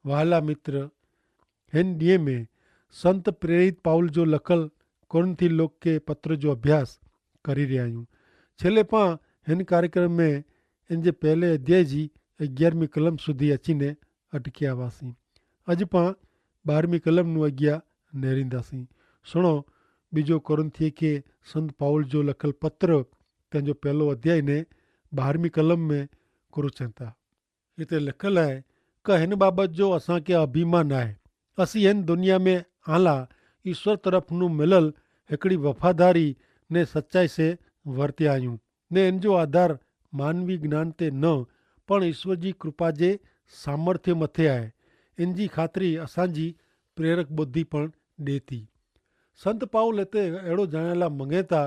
वहाला मित्र, हिन ॾींहं में संत प्रेरित पाउल जो लखल कोरिन्थी लोक खे पत्र जो अभ्यास કરી રહ્યા आहियूं। છેલ્લે પાं हिन कार्यक्रम में इन जे पहले अध्याय जी 11મી कलम સુધી अचीने अटकिया हुआसीं। अॼु पां 12મી कलमનું अॻियां नेरींदासीं। सुणो बीजो कोरिन्थी खे संत पाउल जो लखल पत्र तंहिंजो पहलो अध्याय ने 12મી कलम में गुरु चवनि था। हिते लिखियलु आहे कि हिन बाबति जो असांखे अभिमान आहे। असीं हिन दुनिया में आला ईश्वर तरफ़ मिलल हिकिड़ी वफ़ादारी ने सचाई से वर्तिया आहियूं ने इन जो आधार मानवी ज्ञान ते न पण ईश्वर जी कृपा जे सामर्थ्य मथे आहे। इन जी ख़ातिरी असांजी प्रेरक बुद्धि पण ॾिए थी। संत पाउल हिते अहिड़ो ॼाणण लाइ मङे था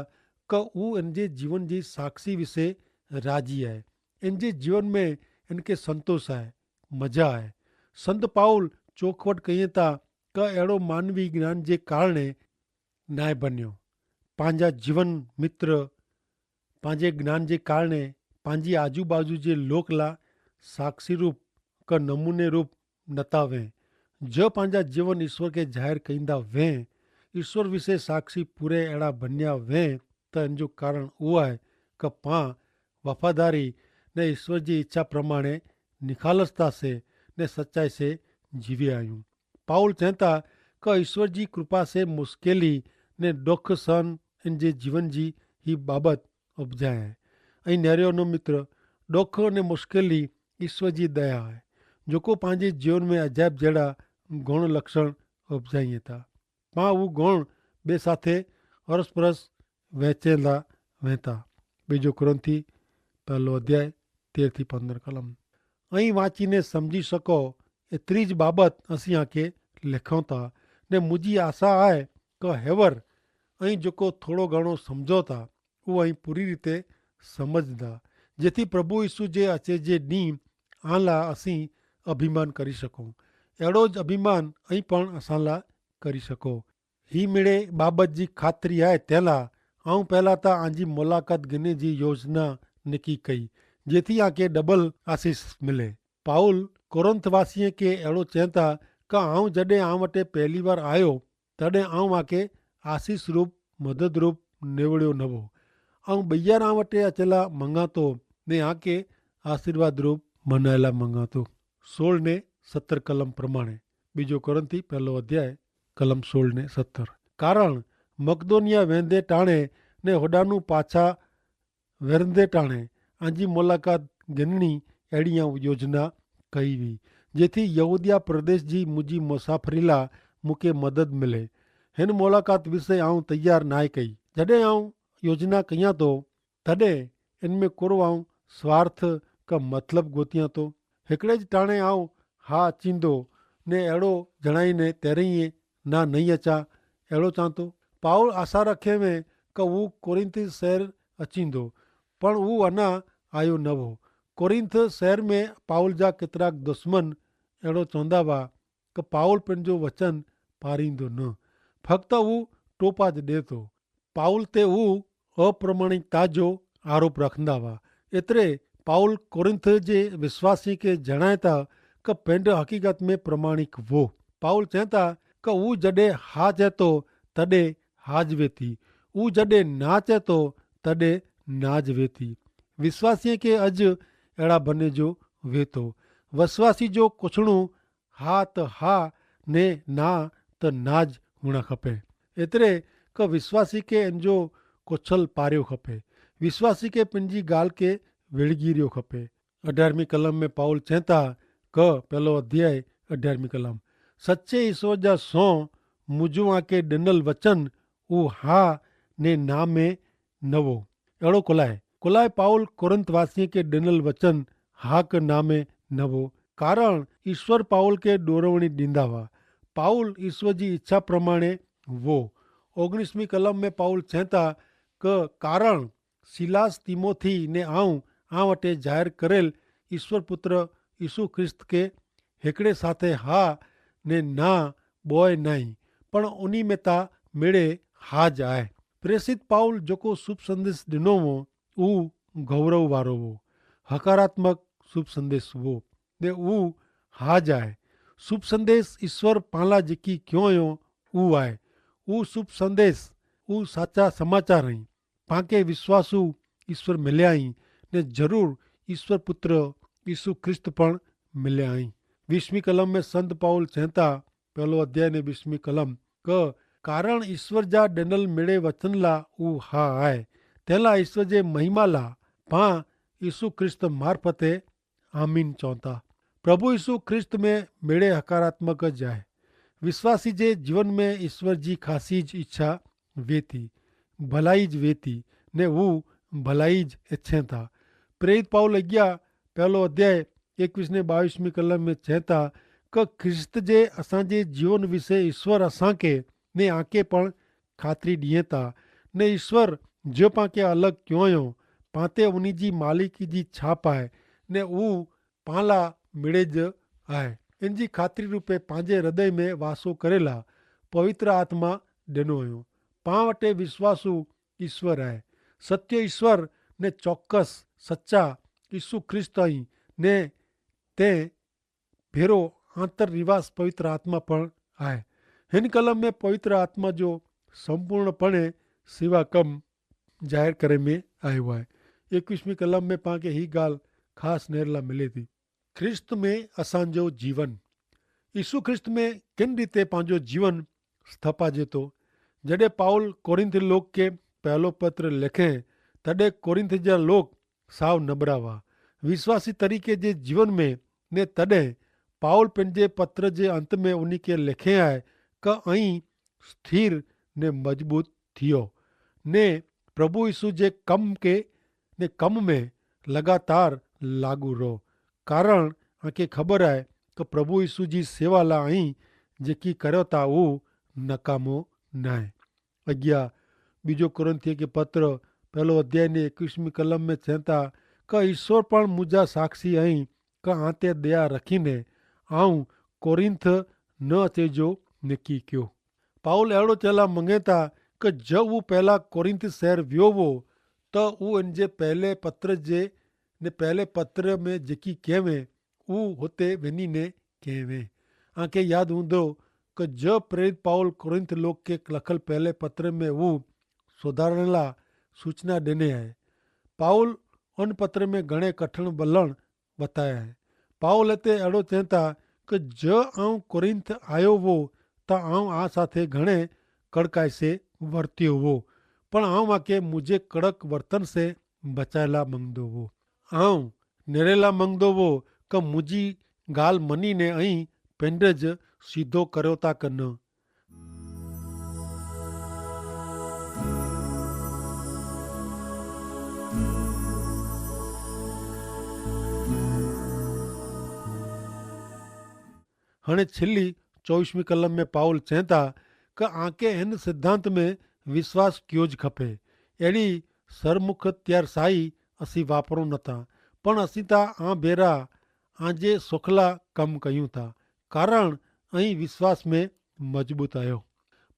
कि हू इन जे जीवन जी साक्षी विषे राज़ी आहे। इन जे जीवन में इनखे संतोष आहे, मज़ा आहे। संत पाउल चोखवट कयूं था कि अहिड़ो मानवी ज्ञान जे कारणे नाए बणियो। पंहिंजा जीवन मित्र पंहिंजे ज्ञान जे कारणे पंहिंजी आजू बाजू जे लोक लाइ साक्षी रूप का नमूने रूप नथा वें। जो पंहिंजा जीवन ईश्वर खे ज़ाहिर कंदा वें, ईश्वर विषय साक्षी पूरे अहिड़ा बणिया वें त इन जो कारण उहो आहे कि पां वफ़ादारी ने ईश्वर जी इच्छा प्रमाणे निखालसता से ने सच्चाई से जीविया आहियूं। पाउल चवनि था कि ईश्वर जी कृपा से मुश्किली ने दुख सहन इन जे जीवन जी ही बाबत उपजाए आहे। ऐं न्यारियो नो मित्र, दुख ने मुश्किली ईश्वर जी दया आहे जेको पंहिंजे जीवन में अजायब जहिड़ा गुण लक्षण उपजाइए था। पां उहो गुण ॿिए साथे अरसपरस वहिचंदा वेंदा। बीजो कोरिन्थी पहलो अध्याय 13-15 कलम। ऐं वांचीने सम्झी सको एतिरी ज बाबत असीं आके लिखूं था ने मुंहिंजी आशा आहे कि हेवर ऐं जेको थोरो घणो सम्झो था उहो ऐं पूरी रीते सम्झंदा, जेથી प्रभु यीशु जे अचे जे ॾींहुं आन लाइ असीं अभिमान करी सघूं। अहिड़ो ज अभिमान ऐं पण असां लाइ करी सघो। ही मिड़े बाबति जी ख़ातिरी आहे तंहिं लाइ आऊं पहिला त आंजी मुलाक़ात गिने जी योजना निकी कई जेથી आके डबल आसीस मिले। पाउल कोरिन्थ वासीअ खे अहिड़ो चवनि था कि आऊं जॾहिं आऊं वटि पहली बार आयो तॾहिं आऊं आके आसीस रूप मदद रूप निवड़ियो न हो। ऐं ॿीहर आऊं वटि अचला मङा थो ने आके आशीर्वाद रूप मनायला मङा थो। 16 ने 17 कलम प्रमाणे। बीजो कोरिन्थी पहलो अध्याय कलम 16 ने 17। कारण मकदोनिया वेंदे टाणे ने होॾानू पाछा विरंदे टाणे आंजी मुलाक़ात गिनणी अहिड़ी योजना कई हुई जेથી यहूदिया प्रदेश जी मुंहिंजी मुसाफ़िरी लाइ मूंखे मदद मिले। हिन मुलाक़ात विषय आऊं तयारु नाहे कई। जॾहिं आऊं योजना कयां थो तॾहिं इन में कुरो आऊं स्वार्थ का मतिलबु ॻोतियां थो। हिकिड़े ज टाणे आऊं हा अचींदो ने अहिड़ो जणाईने तेरहीं ना नहीं अचां अहिड़ो चवां थो। पाउल आशा रखे में कि हू कोरिन्थ शहर अचींदो पण हू अञा आयो न हो। कोरिन्थ शहर में पाउल जा केतिरा दुश्मन अहिड़ो चवंदा हुआ कि पाउल पंहिंजो वचन पारींदो न, फक़्ति हू टोपाज ॾिए थो। पाउल ते हू अप्रमाणिकता जो आरोप रखंदा हुआ। एतिरे पाउल कोरिन्थ जे विश्वासी खे जणाए था कि पंहिंजो हक़ीक़त में प्रमाणिक हो। पाउल चवनि था कि हू जॾहिं हा चए थो तॾहिं हाज वे थी, हू जॾहिं ना चए थो तॾहिं नाज वे थी। विश्वासीअ खे अॼु अहिड़ा बने जो वे थो। विश्वासी जो कुछड़ू हा त हा ने ना त नाज हुअणु खपे। एतिरे कि विश्वासी खे इन जो कुछल पारियो खपे। विश्वासी खे पंहिंजी ॻाल्हि खे विड़गीरियो खपे। 18वीं कलम में पाउल चवनि था कि पहलो अध्याय 18वीं कलम, सचे ईश्वर जा सौ मुंहिंजो आके ॾिनल वचन हू हा ने ना में न हो। अहिड़ो कुलाए पाउल कोरिन्थ वासीअ खे ॾिनल वचन हा क ना में न हो। कारण ईश्वर पाउल खे ॾोरवणी ॾींदा हुआ। पाउल ईश्वर जी इच्छा प्रमाणे वो। 19वीं कलम में पाउल चवनि था कि कारण सिलास तीमोथी ने आऊं वटि ज़ाहिर करेल ईश्वर पुत्र यीशु ख्रिस्त खे हिकिड़े साथे हा ने ना ॿोए नाई पण उन्ही में ता मिड़े हाज आहे। प्रेसित पाउल जेको शुभ संदेश ॾिनो हो उहो गौरव वारो हो, हकारात्मक शुभ संदेश हो ने उहो हाज आहे। शुभ संदेश ईश्वर पाला जेकी क्यों आयो ऊ आहे। ऊ शुभ संदेश ऊ साचा समाचार आहिनि। पांखे विश्वासू ईश्वर मिलिया आहिनि ने ज़रूर ईश्वर पुत्र यीशु ख्रिस्त पण मिलिया आहिनि। 20वीं कलम में संत पाउल चवनि था, 1 अध्याय ने 20वीं कलम, क कारण ईश्वर जा ॾिनल मिड़े वचन ला ऊ हा आहे। तंहिंला ईश्वर जे महिमा ला पां यीशु ख्रिस्त मार्फते आमीन चवनि था। प्रभु यीशु ख्रिस्त में मिड़े हकारात्मक ज आहे। विश्वासी जे जीवन में ईश्वर जी ख़ासी ज इच्छा वे थी, भलाई ज वे थी ने हू भलाई ज इच्छे था। प्रेरित पाउल अॻियां 1 अध्याय 21 ने 22वीं कलम में चवनि था क ख्रिस्त जे असांजे जीवन विषय ईश्वर असांखे ने आके पण खातिरी ॾिए था ने ईश्वर जो पांखे अलॻि क्यों आहियो पाते उन जी मालिकी जी छाप आहे ने हू पाण ला मिड़े ज आहे। इन जी ख़ातिरी रूपे पंहिंजे हृदय में वासो करेला पवित्र आत्मा ॾिनो हुयो। पाण वटि विश्वासू ईश्वर आहे, सत्य ईश्वर ने चौकस सच्चा यीशु ख्रिस्त आई ने ते भेरो आंतर रिवास पवित्र आत्मा पण आहे। हिन कलम में पवित्र आत्मा जो संपूर्णपणे सेवा कम ज़ाहिर करे में आयो आहे। 21वीं कलम में पाण खे ही ॻाल्हि ख़ासि नेर लाइ मिले थी। ख्रिस्त में असांजो जीवन, यीशु ख्रिस्त में किन रीते पंहिंजो जीवन स्थापाजे थो। जॾहिं पाउल कोरिंथ लोक खे पहलो पत्र लिखे तॾहिं कोरिंथ जा लोक साव नबरा हुआ विश्वासी तरीक़े जे जीवन में ने तॾहिं पाउल पंहिंजे पत्र जे अंत में उन खे लिखे आहे क ऐं स्थिर ने मजबूत थियो ने प्रभु यीशु जे कम में लगातार लागू रहो। कारण अखे ख़बर आहे कि प्रभु यीशु जी सेवा लाइ ऐं जेकी करियो था उहो नकामो न आहे। अॻियां बीजो कुरिन्थियुनि खे पत्र 1 अध्याय ने 21वीं कलम में चवनि था क ईश्वर पण मुंहिंजा साक्षी आहीं क आते दया रखीने आऊं कोरिंथ न अचेजो निकी कयो। पाउल अहिड़ो चला मंगे था कि जब हू पहिला कोरिंथ शहर वियो हो त उहो इन जे पहले पत्र में जेकी कयवे उहो हुते वञी ने कयवे। आंखे यादि हूंदो कि जब प्रेरित पाउल कोरिंथ लोक के लखल पहले पत्र में वो सुधारण लाइ सूचना ॾिने आहे। पाउल उन पत्र में घणे कठिन बलण बताया आहे। पाउल हिते अहिड़ो चवनि था कि ज आऊं कोरिंथ आयो हो त आऊं आ साथे घणे कड़काई से वर्तियो हो पण आऊं आके मुझे कड़क वर्तन से बचायला मंगदो हो। आऊं निरेला मंगदो हो कि मुंहिंजी ॻाल्हि मनी ने ऐं पेंडज सीधो करियो था कनि। हाणे छिली 24वीं कलम में पाउल चवनि था कि आके हिन सिद्धांत में विश्वास कयो ज खपे। अहिड़ी सरमुख त्यारसाई असीं वापरूं नथा पण असीं था भेरा आजे सुखला कम कयूं था कारण ऐं विश्वास में मजबूत आहियो।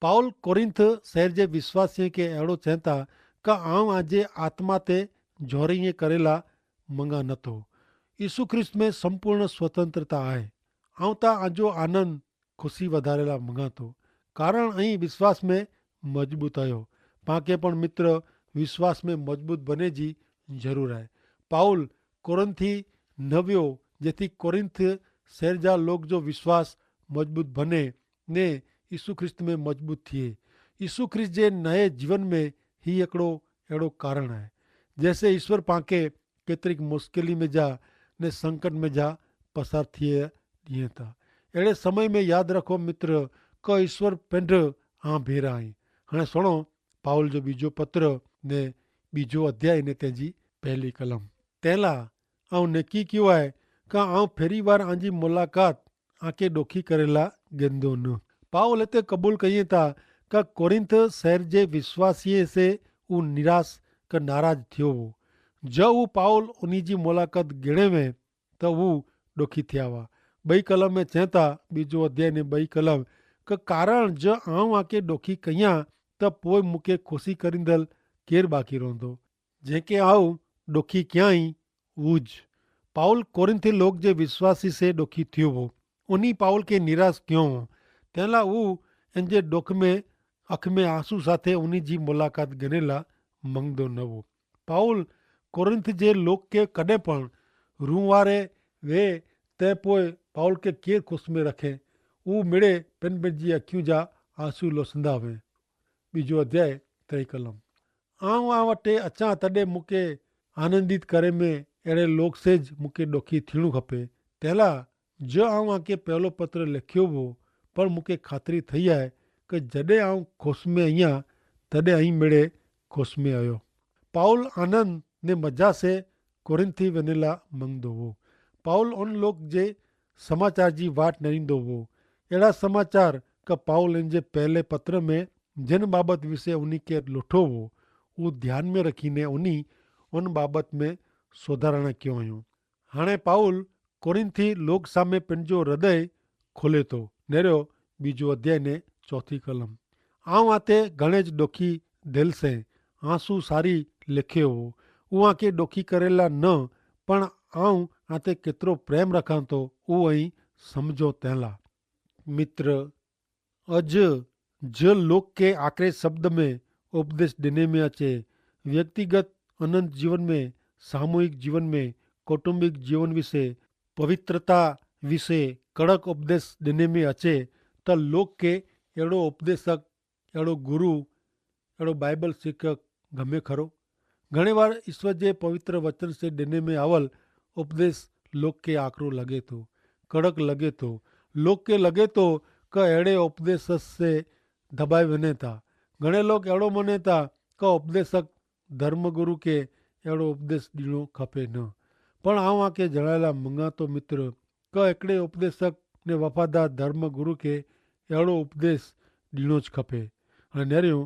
पाउल कोरिंथ शहर जे विश्वासीअ खे अहिड़ो चवनि था कि आऊं आजे आत्मा ते जोरीअ करेला मंगा नथो। यीशु ख्रिस्त में संपूर्ण स्वतंत्रता आहे। आऊं त आजो आनंद ख़ुशी वधारेला मंगा थो कारण ऐं विश्वास में मजबूत आहियो। पांखे पण मित्र विश्वास में मजबूत बने जी ज़रूर आहे। पाउल कोरिंथी न वियो जेथी कोरिंथ शहर जा लोग जो विश्वास मजबूत बने ने यीशु ख्रिस्त में मजबूत थिए। यीशु ख्रिस्त जे नए जीवन में ही हिकिड़ो अहिड़ो कारण आहे जैसे ईश्वर पांखे केतिरी मुश्किली में जा ने संकट में जा पसार थिए ॾिए था। अहिड़े समय में यादि रखो मित्र क ईश्वर पिंड भेरा आहीं। हाणे सुणो पाउल जो बीजो पत्र ने बीजो अध्याय ने तंहिंजी पहली कलम। तंहिंला ऐं नकी कयो आहे का आऊं फेरी बार आंजी मुलाक़ात आके ॾोखी करेला ॻंदो न। पाउल हिते क़बूल कई था का कोरिंथ शहर जे विश्वासीअ से हू निराश का नाराज़ थियो हो। जब हू पाउल उन जी मुलाक़ात गिणे में त हू ॾोखी थिया हुआ। 2 कलम में चवनि था बीजो अध्याय ने 2 कलम कि कारण ज आऊं आके ॾोखी कयां त पोइ मूंखे ख़ुशी करींदड़ केरु बाक़ी रहंदो जंहिंखे आऊं ॾोखी कयां ई उज। पाउल कोरिंथी लोक जे विश्वासी से ॾोखी थियो हो उन्हीं पाउल खे निराश कयो हो। तंहिं लाइ हू इन जे डुख में अख में आंसू साथे उन्हीं जी मुलाक़ात ॻणे लाइ मंगदो न हो। पाउल कोरिंथ जे लोक खे कॾहिं पण रूं वारे वे तंहिं पोइ पाउल खे केरु ख़ुशि में रखे। हू मिड़े पिन पंहिंजी अखियूं जा आंसू लोसंदा हुए। बीजो अध्याय 3 कलम। आऊं वटि अचां तॾहिं मूंखे आनंदित करे में अहिड़े लोक सेज मूंखे ॾुखी थियणो खपे। तंहिं लाइ जो आके पहिलो पत्र लिखियो हो, पर मूंखे ख़ातिरी थी आहे कि जॾहिं आऊं ख़ुशि में आहियां तॾहिं आई मिड़े ख़ुशि में आयो। पाउल आनंद ने मज़ा से कोरिंथी वञण लाइ मंगदो हो। पाउल उन लोक जे समाचार जी वाट न ॾींदो हो। अहिड़ा समाचार कि पाउल इन जे पहले पत्र में जिन बाबति विषय उन्हीं खे लुठो हो उहो ध्यान में रखीने उन बाबति में सुधारणा कयो हुयूं। हाणे पाउल कोरिंथी लोक सामे पंहिंजो हृदय खोले थो। नेरियो बीजो अध्याय ने 4 कलम। आऊं आते घणे ज ॾुखी दिलि से आंसू सारी लिखियो हो। उहा खे ॾुखी करेला न, पण आऊं आते केतिरो प्रेम रखां थो उहो ई सम्झो तंहिंला। मित्र, अॼु जो लोक खे आख़िरी शब्द में उपदेश ॾिने में अचे, व्यक्तिगत अनंत जीवन में, सामूहिक जीवन में, कौटुंबिक जीवन विषय, पवित्रता विषय कड़क उपदेश ॾिने में अचे त लोक खे अहिड़ो उपदेशक, अहिड़ो गुरु, अहिड़ो बाइबल शिक्षक गमे खरो। घणे बार ईश्वर जे पवित्र वचन से ॾिने में आवल उपदेश लोक खे आकरो लॻे थो, कड़क लॻे थो। लोक खे लॻे थो कि अहिड़े उपदेश से दबाए वञे था। घणे लोग अहिड़ो मञे था कि उपदेशक धर्मगुरु खे अहिड़ो उपदेश ॾियणो खपे न। पण आऊं आके जणाए लाइ मंगा थो मित्र कि हिकिड़े उपदेशक ने वफ़ादार धर्मगुरु खे अहिड़ो उपदेश ॾियणो ज खपे। हाणे नेरियो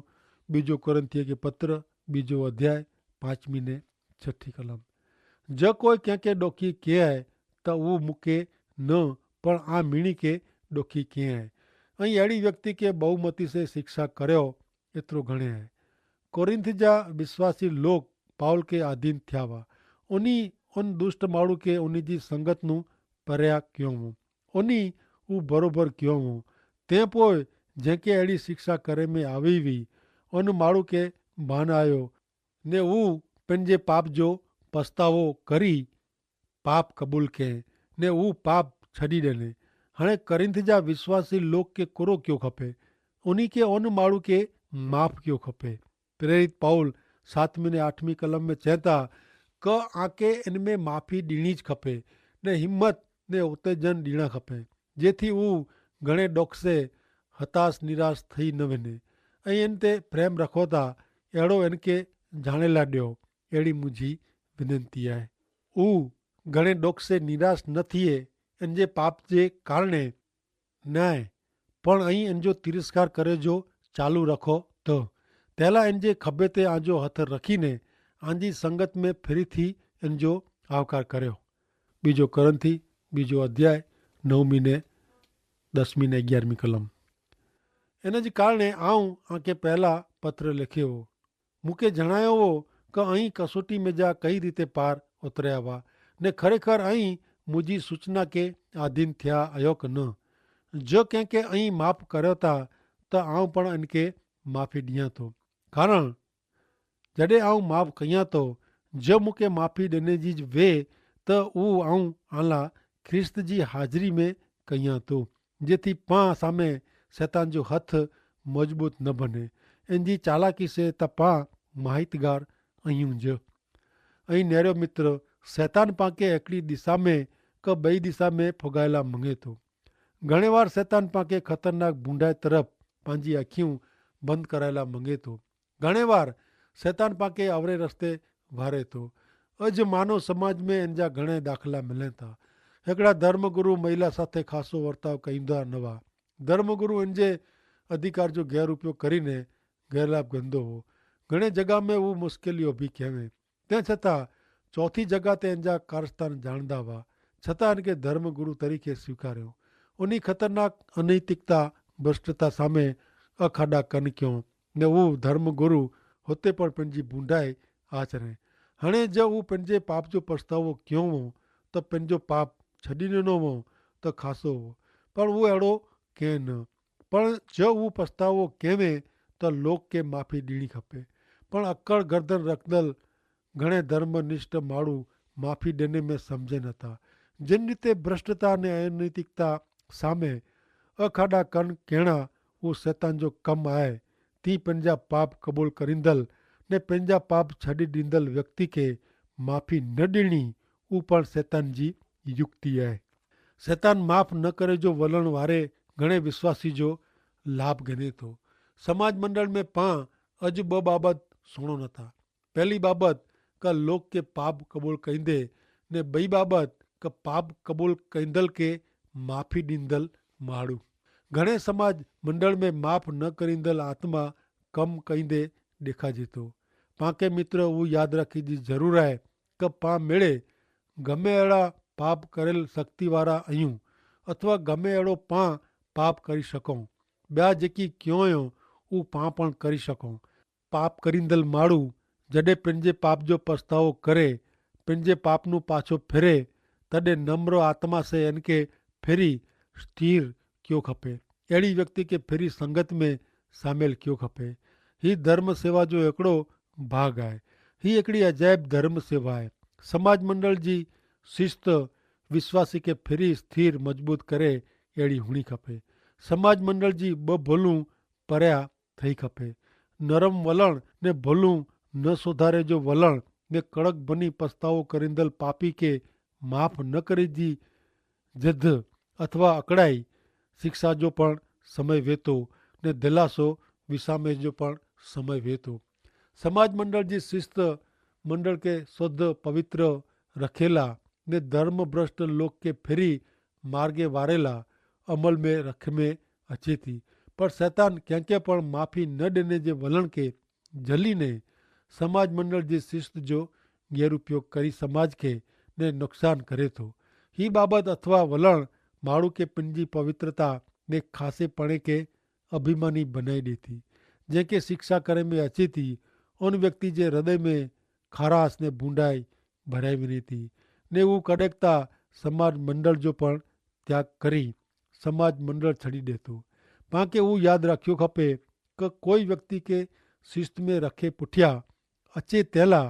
बीजो कोरिंथीअ खे पत्र, बीजो अध्याय 5 ने 6 कलम। जो कोई कंहिंखे ॾुखी किए आहे त उहो मूंखे न, पण आ मीणी खे ॾुखी किए आहे। ऐं अहिड़ी व्यक्ति खे बहुमती से शिक्षा करियो, एतिरो घणे आहे। कोरिंथ जा विश्वासी लोग पाउल खे अधीन थिया हुआ। उन दुष्ट माण्हू खे उन जी संगत नूं परिया कयो हो। हू बरोबरु कयो हो। तंहिं पोइ जंहिंखे अहिड़ी शिक्षा करे में आवी हुई उन माण्हू खे बान आयो ने हू पंहिंजे पाप जो पछतावो करी पाप क़बूल कयईं ने हू पाप छॾी ॾिने। हाणे कोरिंथ जा विश्वासी लोक खे कुरो कयो खपे, उन खे उन माण्हू खे माफ़ कयो खपे। प्रेरित पाउल 7 ने 8 कलम में चए था कि आके इन में माफ़ी ॾियणी ज खपे ने हिम्मत ने उत्तेजन ॾियणा खपे, जेथी हू घणे ॾुख से हताश निराश थी न वञे ऐं इन ते प्रेम रखो था अहिड़ो इनखे जाणे लाइ ॾियो। अहिड़ी मुंहिंजी विनंती आहे। हू घणे ॾुख से निराश न थिए इन जे पाप जे कारणे न आहे, पण इन जो तिरस्कार करे जो चालू रखो त तैला इन जे खभे ते आंजो हथ रखीने आंजी संगत में फिरी थी इन जो आवकार करियो। बीजो कोरिंथी बीजो अध्याय 9 ने 10 ने 11 कलम। इन जे कारणे आऊं आके पहला पत्र लिखियो हो। मूंखे जणायो हो कि अहीं कसोटी में जा कई रीते पार उतरिया हुआ ने खरेखर अहीं मुंहिंजी सूचना के आधीन थिया आहियो कि न। जो कंहिंखे अहीं माफ़ करियो था त आऊं पण इनखे माफ़ी ॾियां थो। कारण जॾहिं आऊं माफ़ कयां थो, जो मूंखे माफ़ी ॾिने जी वे त उहो आऊं आला ख्रिस्त जी हाज़िरी में कयां थो, जेथी पां सामे शैतान जो हथ मज़बूत न बने। इन जी चालाकी से त पां माहितगार आहियूं ज। ऐं नेरियो मित्र, शैतान पां खे हिकिड़ी दिशा में क ॿई दिशा में फुगाइला मंगे थो। घणे बार शैतान पां खे ख़तरनाक बूंडाए तरफ़ पंहिंजी अखियूं बंदि कराइला मंगे थो। घणे बार शैतान पां खे अवरे रस्ते वारे थो। अॼु मानव समाज में इन जा घणे दाख़िला मिलनि था। हिकिड़ा धर्मगुरु महिला साथे ख़ासो वर्ताव कईंदा न हुआ। धर्मगुरु इन जे अधिकार जो गैर उपयोग करीने गैरलाभ कंदो हो। घणे जॻह में हू मुश्किलियूं बि कयवे। तंहिं छतां चौथी जॻह ते इन जा कारस्तान ॼाणंदा हुआ, छतां इनखे धर्मगुरु तरीक़े स्वीकारियो। उन ख़तरनाक अनैतिकता भ्रष्टता सामे अखाॾा कनि कयूं ने हू धर्मगुरु हुते पण पंहिंजी बूंडाई आचरे। हाणे जो हू पंहिंजे पाप जो पछतावो कयो हो त पंहिंजो पाप छॾी ॾिनो हो त ख़ासो हो। पण वो अहिड़ो कंहिं न। पण जो उहो पछतावो कंहिं त लोक खे माफ़ी ॾियणी खपे। पण अकड़ गर्दन रखंदड़ घणे धर्मनिष्ठ माण्हू माफ़ी ॾियण में सम्झनि नथा। जिन रीते भ्रष्टता ने अनैतिकता सामे अखाड़ा कन कहणा उहो शैतान जो कमु आहे, तीअं पंहिंजा पाप क़बूल करींदड़ ने पंहिंजा पाप छॾे ॾींदड़ व्यक्ति खे माफ़ी न ॾियणी उहो पण शैतान जी युक्ति आहे। शैतान माफ़ न करे जो वलण वारे घणे विश्वासी जो लाभ गिने थो। समाज मंडल में पां अॼु ॿ बाबति सुणो नथा। पहली बाबति का लोक के पाप क़बूल कईंदे ने ॿई बाबति का पाप क़बूल कईंदड़ के माफ़ी ॾींदड़ माण्हू। घणे समाज मंडल में माफ़ न करींदड़ आत्मा कमु कईंदे ॾेखारिजे थो। पांखे मित्र उहो यादि रखी जी ज़रूरु आहे कि पां मेड़े गमे अहिड़ा पाप करेल शक्ति वारा आहियूं अथवा गमे अहिड़ो पां पाप करी सकूं। ॿिया जेकी कयो आहियूं उहो पां पण करी सकूं। पाप करींदड़ माण्हू जॾहिं पंहिंजे पाप जो पछतावो करे पंहिंजे पाप नूं पाछो फिरे तॾहिं नम्र आत्मा से इनके फिरी स्थिर कयो खपे। अहिड़ी व्यक्ति खे फिरी संगत में शामिल कयो खपे। हीअ धर्म सेवा जो हिकिड़ो भाग आहे। हीअ हिकिड़ी अजाइब धर्म सेवा आहे। समाज मंडल जी शिस्त विश्वासी खे फिरी स्थिर मजबूत करे अहिड़ी हुअणी खपे। समाज मंडल जी ॿ भुलूं परियां थई खपे। नरम वलण ने भुलूं न सुधारे जो वलण ने कड़क बनी पछतावो करींदड़ पापी खे माफ़ न करे जी जिद अथवा अकड़ाई शिक्षा जो पण समय वेतो ने दिलासो विसामे जो पण समय वेतो। समाज मंडल जी शिस्त मंडल के शुद्ध पवित्र रखेला ने धर्म भ्रष्ट लोक के फिरी मार्गे वारेला अमल में रख में अचे थी। पर शैतान कंहिंखे पण माफ़ी न ॾिने जे वलण के झलीने समाज मंडल जी शिस्त जो गैरउपयोग करी समाज के ने नुक़सान करे थो। ही बाबत अथवा वलण माण्हू के पंहिंजी पवित्रता ने खासे पणे के अभिमानी बनाई ॾे थी। जंहिंखे शिक्षा करे में अचे थी उन व्यक्ति जे हृदय में खारास ने बूंडाई भराई वञे थी ने उहो कॾहिं समाज मंडल जो पण त्याग करी समाज मंडल छॾी ॾे थो। पांखे उहो यादि रखियो खपे कि कोई व्यक्ति के शिस्त में रखे पुठियां अचे तैला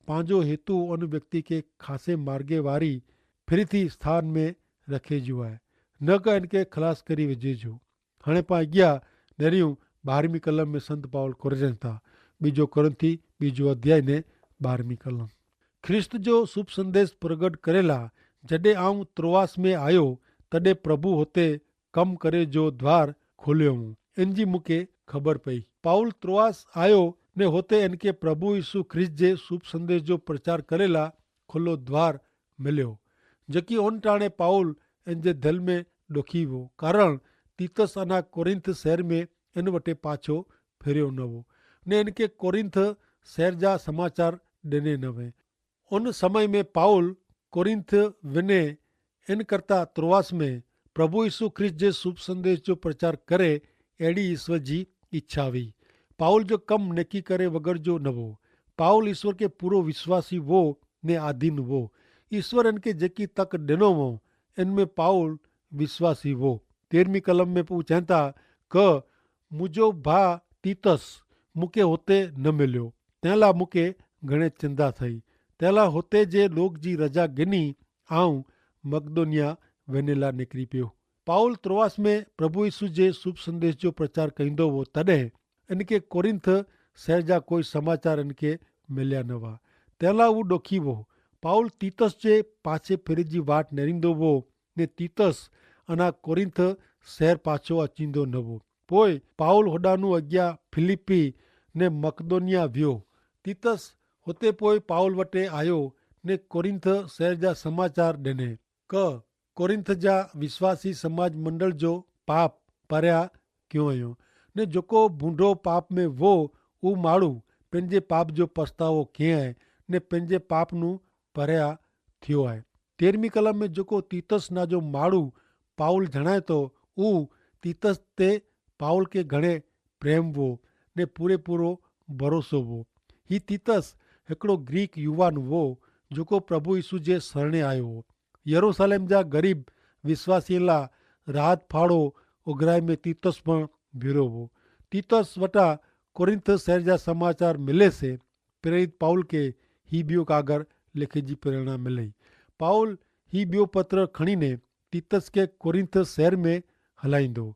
पंहिंजो हेतु उन व्यक्ति के खासे मार्गे वारी फिरती स्थान में रखे जो आहे, न कि इनके ख़लास करी विझे जो। हाणे पां अॻियां नरियूं 12वीं कलम में संत पाउल कोरजनि था। बीजो कोरिन्थी बीजो अध्याय ने 12वीं कलम। ख्रिस्त जो शुभ संदेश प्रगट करेला जॾहिं आऊं त्रोआस में आयो तॾहिं प्रभु हुते कमु करे जो द्वार खोलियो हुओ। इन जी मूंखे ख़बर पई। पाउल त्रोआस आयो ने हुते इनके प्रभु यीशु ख्रिस्त जे शुभ संदेश जो प्रचार करेला खुलो द्वार मिलियो। जेकी उन टाणे पाउल इन जे दिलि में ॾुखी हो कारण तीतस अञा कोरिंथ शहर में इन वटि पाछो फिरियो न हो ने इनके कोरिंथ शहर जा समाचार ॾिने न वे। उन समय में पाउल कोरिंथ वञे इन करता त्रोआस में प्रभु यीशु ख्रिस्त जे शुभ संदेश जो प्रचार करे अहिड़ी ईश्वर जी इच्छा हुई। पाउल जो कमु नेकी करे वग़ैरह जो न हो। पाउल ईश्वर के पूरो विश्वासी वो ने आधीन वो। ईश्वर इनके जेकी तक ॾिनो हो इनमें पाउल विश्वासी वो। 13वीं कलम में पोइ चवनि था कि मुंहिंजो भाउ तीतस मूंखे हुते न मिलियो तंहिं लाइ मूंखे घणे चिंता थई। तंहिं लाइ हुते जे लोक जी रजा गिनी आऊं मकदोनिया वञण लाइ निकिरी पियो। पाउल त्रोआस में प्रभु यीशु जे शुभ संदेश जो प्रचार कंदो हो तॾहिं इनके कोरिंथ शहर जा कोई समाचार इनके मिलिया न हुआ। तंहिं लाइ उहो ॾुखी हो। पाउल तीतस जे पाछे फिर जी वाट नेरींदो हो ने तीतस अञा कोरिंथ शहर पाछो अचींदो न हो। पोइ पाउल होॾानू अॻियां फिलिपी ने मकदोनिया वियो। तीतस हुते पोइ पाउल वटि आयो ने कोरिंथ शहर जा समाचार ॾिने क कोरिंथ जा विश्वासी समाज मंडल जो पाप परियां कयो हुयो ने जेको बूढ़ो पाप में वो उहो माण्हू पंहिंजे पाप जो पछतावो कीअं आहे ने पंहिंजे पाप नूं परियां थियो आहे। 13वीं कलम में जेको तीतस ना जो माण्हू पाउल जणाए थो उहो तीतस ते पाउल के घणे प्रेम हो ने पूरो भरोसो हो। ही तीतस हिकिड़ो ग्रीक युवान हो जेको प्रभु यीशु जे शरणे आयो हो। यरूशलेम जा ग़रीब विश्वासियुनि लाइ राहत फाड़ो उघराए में तीतस पण बीरो हो। तीतस वटा कोरिंथ शहर जा समाचार मिले से प्रेरित पाउल के ही ॿियो कागर लिखे जी प्रेरणा मिलई। पाउल ही ॿियो पत्र खणी ने तीतस के कोरिंथ शहर में हलाईंदो।